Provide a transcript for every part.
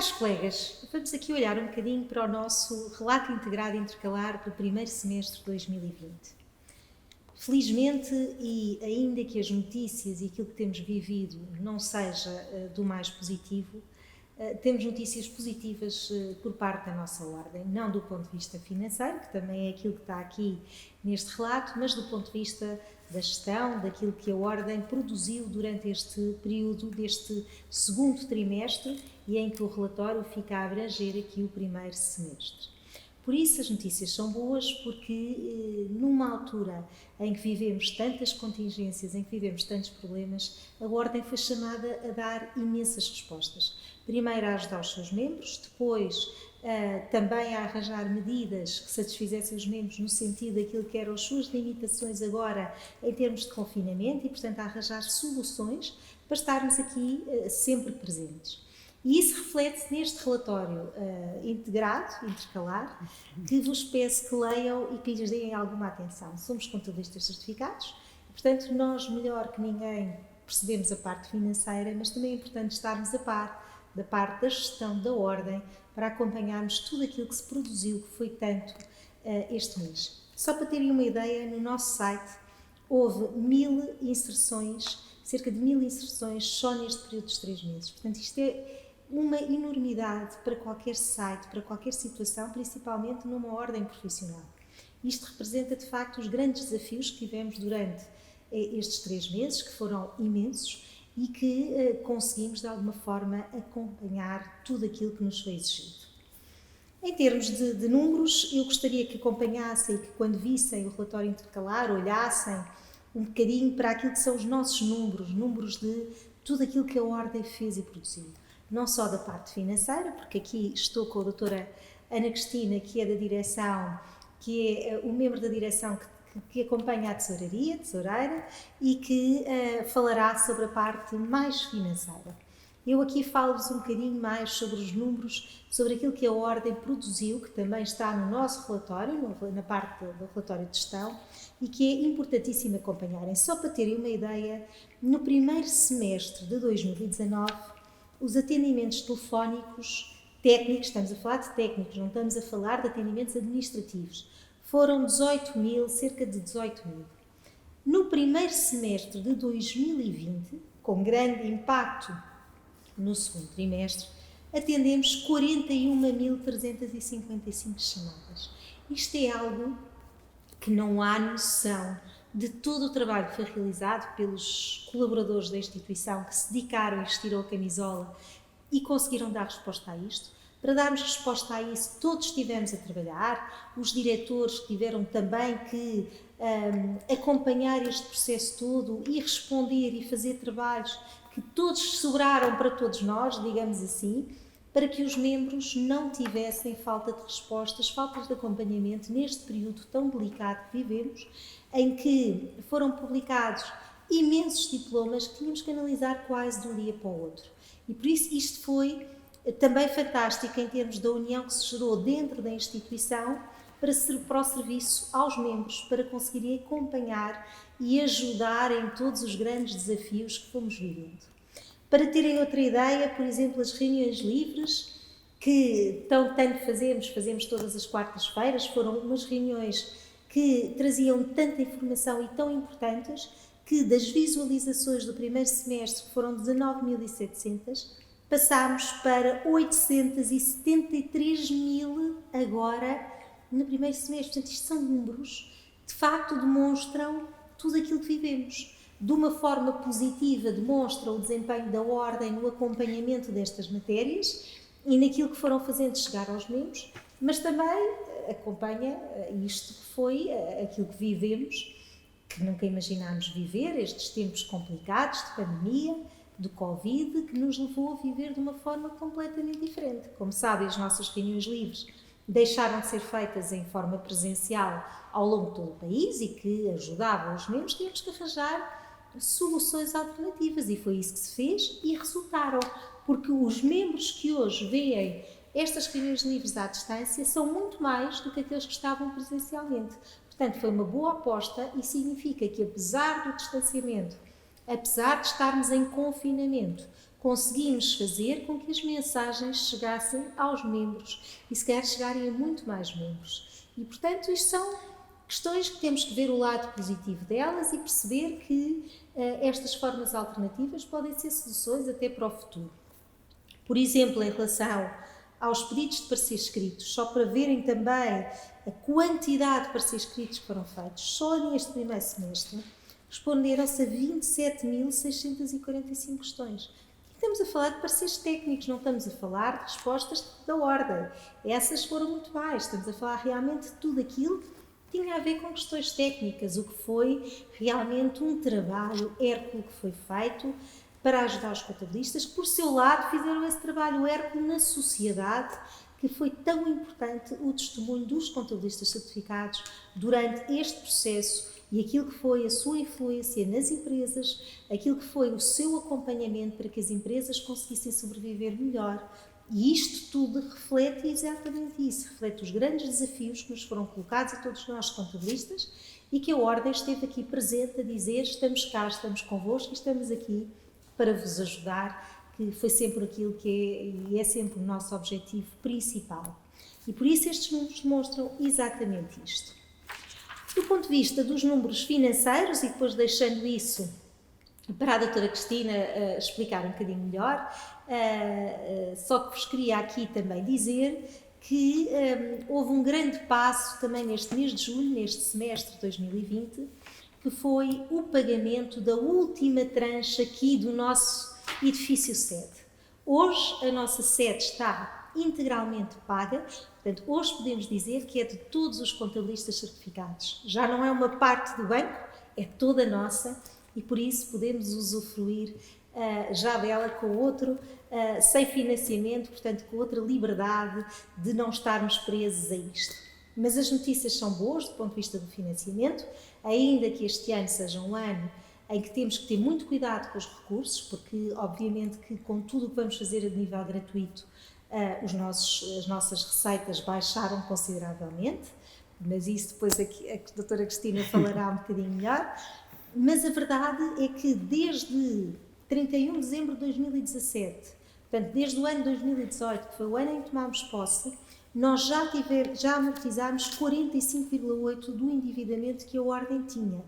Caros colegas, vamos aqui olhar um bocadinho para o nosso relato integrado intercalar do primeiro semestre de 2020. Felizmente, e ainda que as notícias e aquilo que temos vivido não seja do mais positivo, temos notícias positivas por parte da nossa ordem, não do ponto de vista financeiro, que também é aquilo que está aqui neste relato, mas do ponto de vista da gestão, daquilo que a ordem produziu durante este período, deste segundo trimestre, e em que o relatório fica a abranger aqui o primeiro semestre. Por isso as notícias são boas, porque numa altura em que vivemos tantas contingências, em que vivemos tantos problemas, a Ordem foi chamada a dar imensas respostas. Primeiro a ajudar os seus membros, depois também a arranjar medidas que satisfizessem os membros no sentido daquilo que eram as suas limitações agora em termos de confinamento e, portanto, a arranjar soluções para estarmos aqui sempre presentes. E isso reflete-se neste relatório integrado, intercalar, que vos peço que leiam e que lhes deem alguma atenção. Somos contabilistas certificados, portanto, nós melhor que ninguém percebemos a parte financeira, mas também é importante estarmos a par da parte da gestão da ordem para acompanharmos tudo aquilo que se produziu, que foi tanto este mês. Só para terem uma ideia, no nosso site houve 1000 inserções, cerca de 1000 inserções só neste período dos 3 meses. Portanto, isto é uma enormidade para qualquer site, para qualquer situação, principalmente numa ordem profissional. Isto representa, de facto, os grandes desafios que tivemos durante estes 3 meses, que foram imensos, e que conseguimos, de alguma forma, acompanhar tudo aquilo que nos foi exigido. Em termos de números, eu gostaria que acompanhassem e que, quando vissem o relatório intercalar, olhassem um bocadinho para aquilo que são os nossos números de tudo aquilo que a Ordem fez e produziu. Não só da parte financeira, porque aqui estou com a doutora Ana Cristina, que é da direção, que é o membro da direção que acompanha a tesoureira, e que falará sobre a parte mais financeira. Eu aqui falo-vos um bocadinho mais sobre os números, sobre aquilo que a Ordem produziu, que também está no nosso relatório, na parte do relatório de gestão, e que é importantíssimo acompanharem. Só para terem uma ideia, no primeiro semestre de 2019, os atendimentos telefónicos técnicos, estamos a falar de técnicos, não estamos a falar de atendimentos administrativos, foram 18 mil, cerca de 18 mil. No primeiro semestre de 2020, com grande impacto no segundo trimestre, atendemos 41.355 chamadas. Isto é algo que não há noção de todo o trabalho que foi realizado pelos colaboradores da instituição que se dedicaram e vestiram a camisola e conseguiram dar resposta a isto. Para darmos resposta a isso, todos estivemos a trabalhar, os diretores tiveram também que acompanhar este processo todo e responder e fazer trabalhos que todos sobraram para todos nós, digamos assim, para que os membros não tivessem falta de respostas, faltas de acompanhamento neste período tão delicado que vivemos, em que foram publicados imensos diplomas que tínhamos que analisar quase de um dia para o outro. E por isso isto foi também fantástico em termos da união que se gerou dentro da instituição para o serviço aos membros, para conseguirem acompanhar e ajudar em todos os grandes desafios que fomos vivendo. Para terem outra ideia, por exemplo, as reuniões livres, que tanto fazemos todas as quartas-feiras, foram umas reuniões que traziam tanta informação e tão importantes que das visualizações do primeiro semestre, que foram 19.700, passámos para 873 mil agora no primeiro semestre. Portanto, isto são números que de facto demonstram tudo aquilo que vivemos. De uma forma positiva, demonstra o desempenho da Ordem no acompanhamento destas matérias e naquilo que foram fazendo chegar aos membros, mas também acompanha isto que foi aquilo que vivemos, que nunca imaginámos viver, estes tempos complicados de pandemia, do Covid, que nos levou a viver de uma forma completamente diferente. Como sabem, as nossas reuniões livres deixaram de ser feitas em forma presencial ao longo de todo o país e que ajudavam os membros, tínhamos que arranjar soluções alternativas e foi isso que se fez e resultaram, porque os membros que hoje veem estas reuniões livres à distância são muito mais do que aqueles que estavam presencialmente. Portanto, foi uma boa aposta e significa que, apesar do distanciamento apesar de estarmos em confinamento, conseguimos fazer com que as mensagens chegassem aos membros e se calhar chegarem a muito mais membros. E, portanto, isto são questões que temos que ver o lado positivo delas e perceber que estas formas alternativas podem ser soluções até para o futuro. Por exemplo, em relação aos pedidos de pareceres escritos, só para verem também a quantidade de pareceres escritos que foram feitos, só neste primeiro semestre, responderam-se a 27.645 questões. E estamos a falar de pareceres técnicos, não estamos a falar de respostas da ordem. Essas foram muito mais. Estamos a falar realmente de tudo aquilo que tinha a ver com questões técnicas, o que foi realmente um trabalho hércules que foi feito para ajudar os contabilistas, que por seu lado fizeram esse trabalho hércules na sociedade, que foi tão importante o testemunho dos contabilistas certificados durante este processo e aquilo que foi a sua influência nas empresas, aquilo que foi o seu acompanhamento para que as empresas conseguissem sobreviver melhor. E isto tudo reflete exatamente isso, reflete os grandes desafios que nos foram colocados a todos nós contabilistas e que a Ordem esteve aqui presente a dizer: estamos cá, estamos convosco e estamos aqui para vos ajudar, que foi sempre aquilo que é e é sempre o nosso objetivo principal. E por isso estes números demonstram exatamente isto. Do ponto de vista dos números financeiros, e depois deixando isso para a doutora Cristina explicar um bocadinho melhor, só que vos queria aqui também dizer que houve um grande passo também neste mês de julho, neste semestre de 2020, que foi o pagamento da última tranche aqui do nosso edifício sede. Hoje a nossa sede está integralmente paga, portanto hoje podemos dizer que é de todos os contabilistas certificados. Já não é uma parte do banco, é toda nossa e por isso podemos usufruir já dela com outro, sem financiamento, portanto com outra liberdade de não estarmos presos a isto. Mas as notícias são boas do ponto de vista do financiamento, ainda que este ano seja um ano em que temos que ter muito cuidado com os recursos, porque obviamente que com tudo o que vamos fazer a nível gratuito, as nossas receitas baixaram consideravelmente, mas isso depois a doutora Cristina falará um bocadinho melhor. Mas a verdade é que desde 31 de dezembro de 2017, portanto desde o ano 2018, que foi o ano em que tomámos posse, nós já amortizámos 45,8% do endividamento que a Ordem tinha.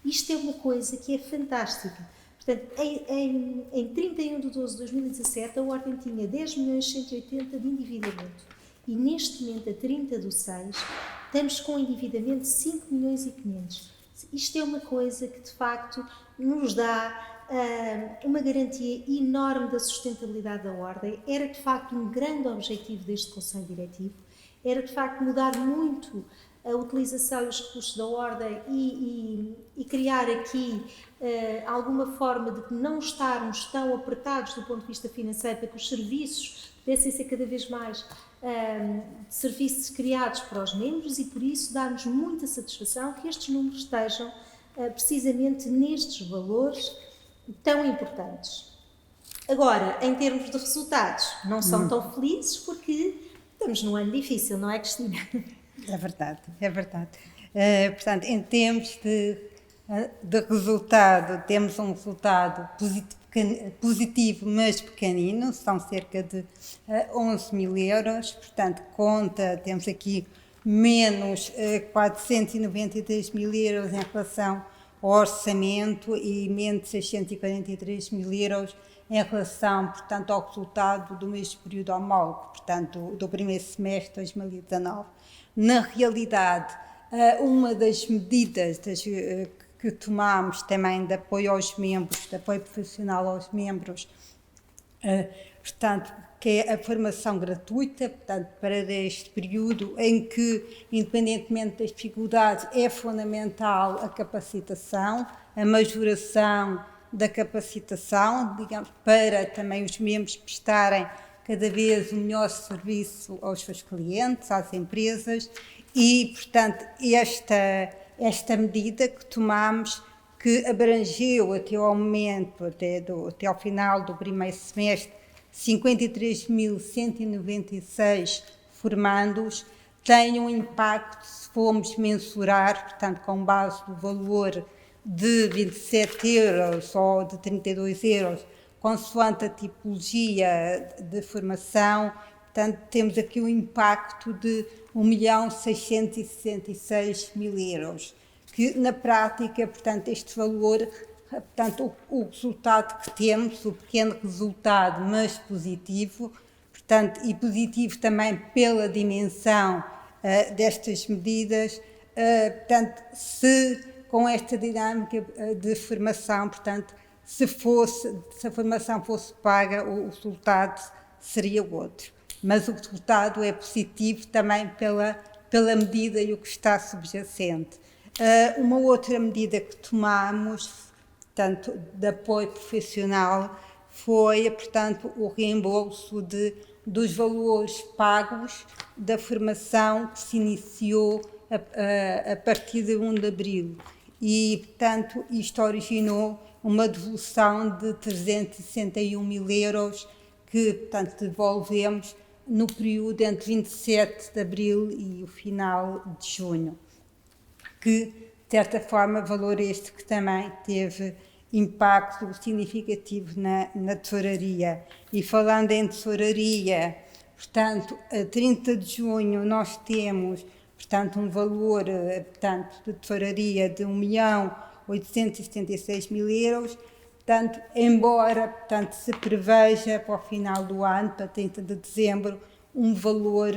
Isto é uma coisa que é fantástica. Portanto, em 31 de 12 de 2017, a Ordem tinha 10.180.000 de endividamento. E neste momento, a 30 de 6, estamos com um endividamento de 5.500.000. Isto é uma coisa que, de facto, nos dá uma garantia enorme da sustentabilidade da Ordem. Era, de facto, um grande objetivo deste Conselho Diretivo. Era, de facto, mudar muito a utilização e os recursos da Ordem e criar aqui alguma forma de não estarmos tão apertados do ponto de vista financeiro para que os serviços pudessem ser cada vez mais serviços criados para os membros e por isso dá-nos muita satisfação que estes números estejam precisamente nestes valores tão importantes. Agora, em termos de resultados, não são tão felizes porque estamos num ano difícil, não é, Cristina? É verdade, é verdade. Portanto, em termos de resultado, temos um resultado positivo, mas pequenino, são cerca de 11.000 euros, portanto, temos aqui menos 493.000 euros em relação ao orçamento e menos 643.000 euros em relação, portanto, ao resultado do mesmo período homólogo, portanto, do primeiro semestre de 2019. Na realidade, uma das medidas que tomamos também de apoio aos membros, de apoio profissional aos membros, portanto, que é a formação gratuita, portanto, para este período em que, independentemente das dificuldades, é fundamental a capacitação, a majoração da capacitação, digamos, para também os membros prestarem cada vez um melhor serviço aos seus clientes, às empresas e, portanto, esta medida que tomamos, que abrangeu até ao momento, até ao final do primeiro semestre, 53.196 formandos, tem um impacto, se formos mensurar, portanto, com base no valor de 27 euros ou de 32 euros, consoante a tipologia de formação. Portanto, temos aqui um impacto de 1.666.000 euros, que na prática, portanto, este valor, portanto, o resultado que temos, o pequeno resultado, mas positivo, portanto, e positivo também pela dimensão destas medidas, portanto, se com esta dinâmica de formação, portanto, se a formação fosse paga, o resultado seria outro. Mas o resultado é positivo também pela medida e o que está subjacente. Uma outra medida que tomamos, portanto, de apoio profissional, foi, portanto, o reembolso dos valores pagos da formação que se iniciou a partir de 1 de abril. E, portanto, isto originou uma devolução de 361.000 euros que, portanto, devolvemos no período entre 27 de abril e o final de junho, que, de certa forma, valor este que também teve impacto significativo na tesouraria. E falando em tesouraria, portanto, a 30 de junho nós temos, portanto, um valor, portanto, de tesouraria de 1.876.000 euros, portanto, embora, portanto, se preveja para o final do ano, para 30 de dezembro, um valor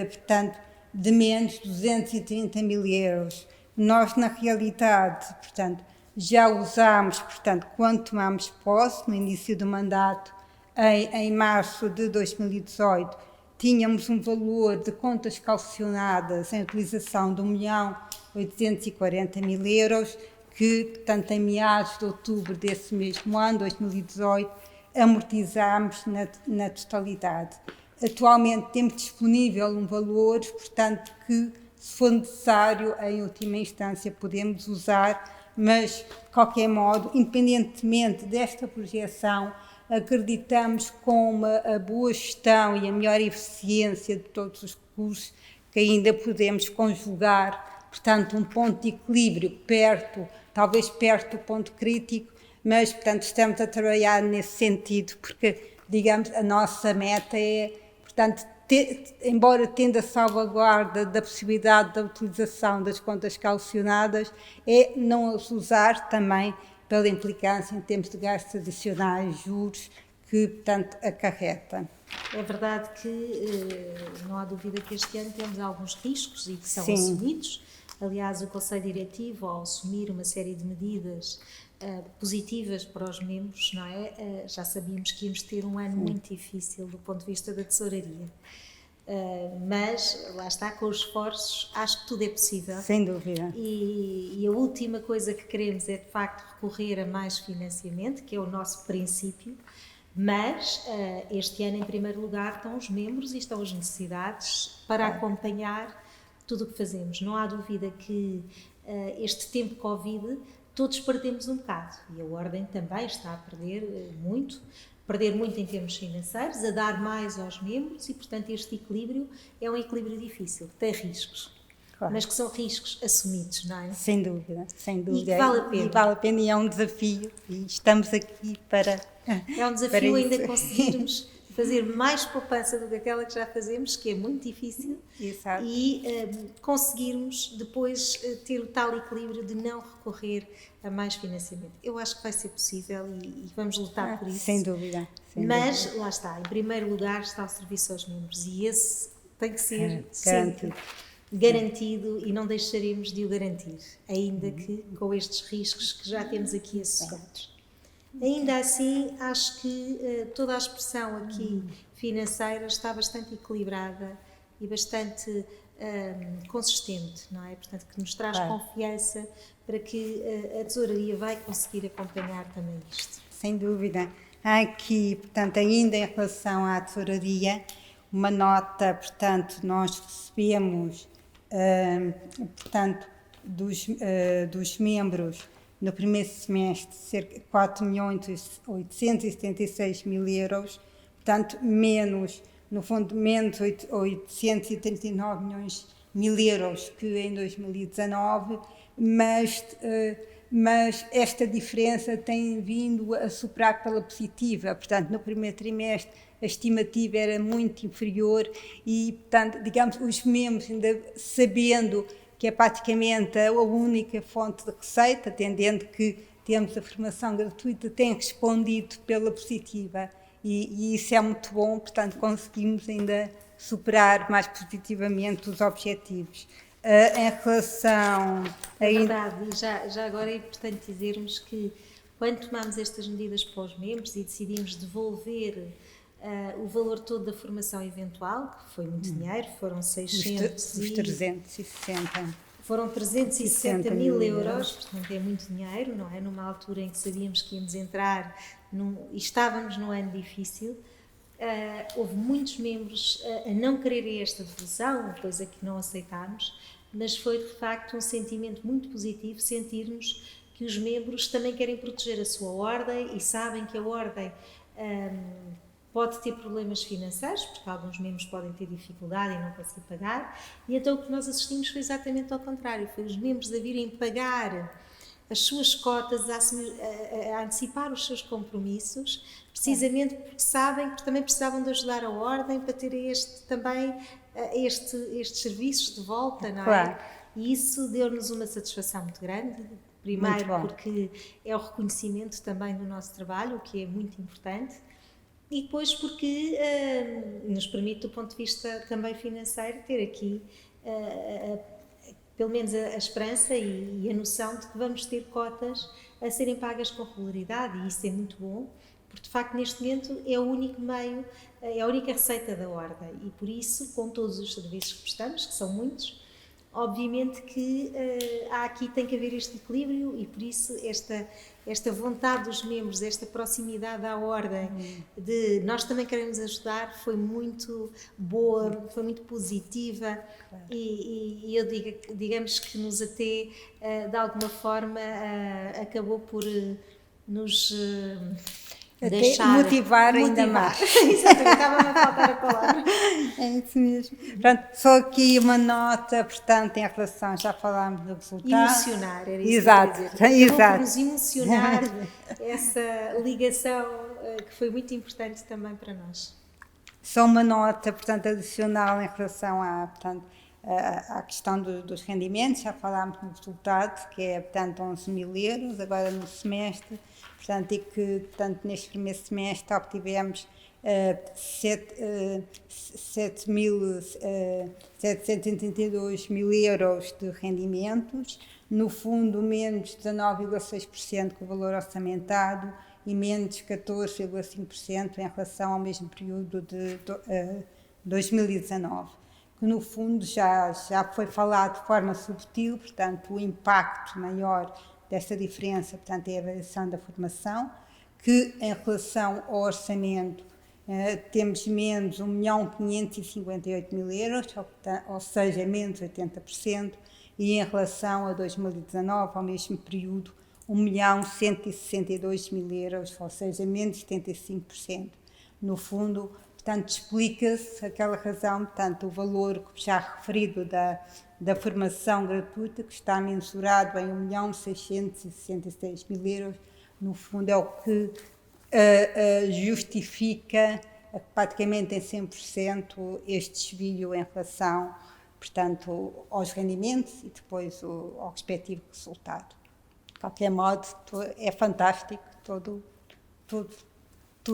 portanto, de menos 230.000 euros. Nós, na realidade, portanto, já usámos, portanto, quando tomámos posse, no início do mandato, em março de 2018, tínhamos um valor de contas calcionadas em utilização de 1.840.000 euros, que, portanto, em meados de outubro desse mesmo ano, 2018, amortizámos na totalidade. Atualmente temos disponível um valor, portanto, que, se for necessário, em última instância, podemos usar, mas, de qualquer modo, independentemente desta projeção, acreditamos com a boa gestão e a melhor eficiência de todos os recursos que ainda podemos conjugar, portanto, um ponto de equilíbrio talvez perto do ponto crítico, mas, portanto, estamos a trabalhar nesse sentido, porque, digamos, a nossa meta é, portanto, embora tendo a salvaguarda da possibilidade da utilização das contas calcionadas, é não as usar também pela implicância em termos de gastos adicionais, juros, que, portanto, acarreta. É verdade que não há dúvida que este ano temos alguns riscos e que são Sim. assumidos. Aliás, o Conselho Diretivo, ao assumir uma série de medidas positivas para os membros, não é? Já sabíamos que íamos ter um ano muito difícil do ponto de vista da tesouraria. Mas, lá está, com os esforços, acho que tudo é possível. Sem dúvida. E a última coisa que queremos é, de facto, recorrer a mais financiamento, que é o nosso princípio, mas este ano, em primeiro lugar, estão os membros e estão as necessidades para acompanhar tudo o que fazemos. Não há dúvida que este tempo Covid todos perdemos um bocado e a Ordem também está a perder muito em termos financeiros, a dar mais aos membros e, portanto, este equilíbrio é um equilíbrio difícil, tem riscos, Claro. mas que são riscos assumidos, não é? Sem dúvida, sem dúvida. E que vale a pena. E vale a pena e é um desafio e estamos aqui para É um desafio ainda conseguirmos fazer mais poupança do que aquela que já fazemos, que é muito difícil, Exato. e conseguirmos depois ter o tal equilíbrio de não recorrer a mais financiamento. Eu acho que vai ser possível e vamos lutar por isso. Sem dúvida. Mas, dúvida. lá está, em primeiro lugar está o serviço aos membros e esse tem que ser garantido. garantido e não deixaremos de o garantir, ainda que com estes riscos que já temos aqui associados. Ainda assim, acho que toda a expressão aqui financeira está bastante equilibrada e bastante consistente, não é? Portanto, que nos traz confiança para que a tesouraria vai conseguir acompanhar também isto. Sem dúvida. Há aqui, portanto, ainda em relação à tesouraria, uma nota, portanto, nós recebemos, portanto, dos membros no primeiro semestre, cerca de 4.876.000 euros, portanto, menos, no fundo, menos 839.000 euros que em 2019, mas mas esta diferença tem vindo a superar pela positiva. Portanto, no primeiro trimestre a estimativa era muito inferior e, portanto, digamos, os membros, ainda sabendo que é praticamente a única fonte de receita, atendendo que temos a formação gratuita, têm respondido pela positiva e isso é muito bom, portanto, conseguimos ainda superar mais positivamente os objetivos. Em relação a... É verdade, e já agora é importante dizermos que quando tomamos estas medidas para os membros e decidimos devolver o valor todo da formação eventual, que foi muito dinheiro, foram 360 mil euros, portanto é muito dinheiro, não é? Numa altura em que sabíamos que íamos entrar e estávamos num ano difícil. Houve muitos membros a não quererem esta devolução, coisa que não aceitámos, mas foi de facto um sentimento muito positivo sentirmos que os membros também querem proteger a sua ordem e sabem que a ordem pode ter problemas financeiros, porque alguns membros podem ter dificuldade em não conseguir pagar, e então o que nós assistimos foi exatamente ao contrário, foi os membros a virem pagar as suas cotas, a antecipar os seus compromissos, precisamente porque sabem que também precisavam de ajudar a ordem para ter estes serviços de volta, não é? Claro. E isso deu-nos uma satisfação muito grande, primeiro porque é o reconhecimento também do nosso trabalho, o que é muito importante, e depois porque nos permite, do ponto de vista também financeiro, ter aqui pelo menos a esperança e a noção de que vamos ter cotas a serem pagas com regularidade, e isso é muito bom, porque de facto neste momento é o único meio, é a única receita da ordem, e por isso, com todos os serviços que prestamos, que são muitos, obviamente que aqui tem que haver este equilíbrio, e por isso esta vontade dos membros, esta proximidade à ordem, de nós também queremos ajudar, foi muito boa, foi muito positiva, e eu digamos que nos até, de alguma forma, acabou por nos... motivar ainda mais. Exatamente, estava-me a faltar a palavra. É isso mesmo. Pronto, só aqui uma nota, portanto, em relação, já falámos do resultado. Emocionar, era isso exato, que eu queria dizer. Exato. Nos emocionar essa ligação que foi muito importante também para nós. Só uma nota, portanto, adicional em relação à questão dos rendimentos, já falámos no resultado, que é, portanto, 11 mil euros, agora no semestre, portanto, e que, portanto, neste primeiro semestre obtivemos 7.732 mil euros de rendimentos, no fundo menos 19,6% com o valor orçamentado e menos 14,5% em relação ao mesmo período de 2019. Que no fundo já foi falado de forma subtil, portanto o impacto maior desta diferença, portanto, é a variação da formação, que em relação ao orçamento temos menos 1.558.000 euros, ou seja, menos 80%, e em relação a 2019, ao mesmo período, 1.162.000 euros, ou seja, menos 75%. No fundo, portanto, explica-se aquela razão, portanto, o valor já referido da formação gratuita, que está mensurado em 1.666.000 euros, no fundo é o que justifica praticamente em 100% este desvio em relação, portanto, aos rendimentos e depois ao respectivo resultado. De qualquer modo, é fantástico tudo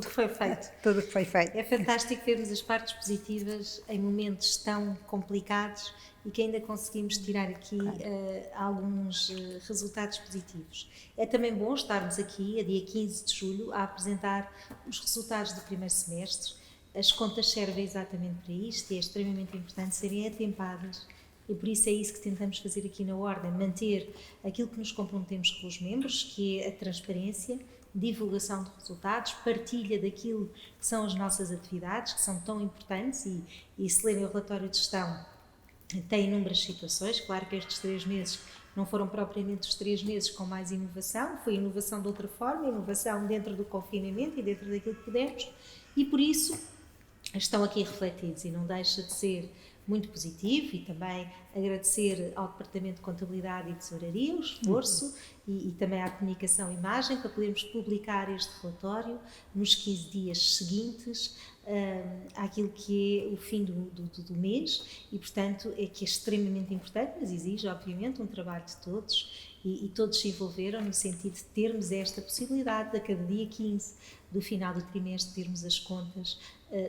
que foi feito. Tudo que foi feito. É fantástico vermos as partes positivas em momentos tão complicados e que ainda conseguimos tirar aqui alguns resultados positivos. É também bom estarmos aqui, a dia 15 de julho, a apresentar os resultados do primeiro semestre. As contas servem exatamente para isto e é extremamente importante serem atempadas, e por isso é isso que tentamos fazer aqui na Ordem, manter aquilo que nos comprometemos com os membros, que é a transparência, divulgação de resultados, partilha daquilo que são as nossas atividades, que são tão importantes, e se lerem o relatório de gestão tem inúmeras situações. Claro que estes 3 meses não foram propriamente os 3 meses com mais inovação, foi inovação de outra forma, inovação dentro do confinamento e dentro daquilo que pudemos, e por isso estão aqui refletidos, e não deixa de ser muito positivo, e também agradecer ao Departamento de Contabilidade e Tesouraria o esforço e também à Comunicação e Imagem para podermos publicar este relatório nos 15 dias seguintes àquilo que é o fim do mês, e portanto é que é extremamente importante, mas exige obviamente um trabalho de todos, e todos se envolveram no sentido de termos esta possibilidade de a cada dia 15 do final do trimestre termos as contas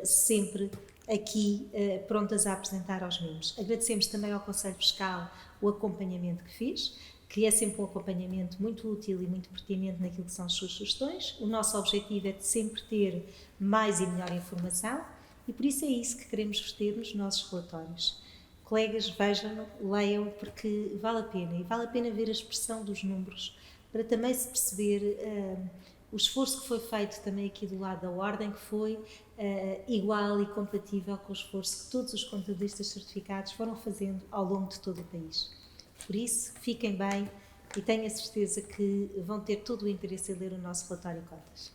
sempre aqui prontas a apresentar aos membros. Agradecemos também ao Conselho Fiscal o acompanhamento que fez, que é sempre um acompanhamento muito útil e muito pertinente naquilo que são as suas sugestões. O nosso objetivo é de sempre ter mais e melhor informação, e por isso é isso que queremos vos ter nos nossos relatórios. Colegas, vejam, leiam, porque vale a pena, e vale a pena ver a expressão dos números, para também se perceber o esforço que foi feito também aqui do lado da Ordem, que foi igual e compatível com o esforço que todos os contabilistas certificados foram fazendo ao longo de todo o país. Por isso, fiquem bem e tenho a certeza que vão ter todo o interesse em ler o nosso relatório de contas.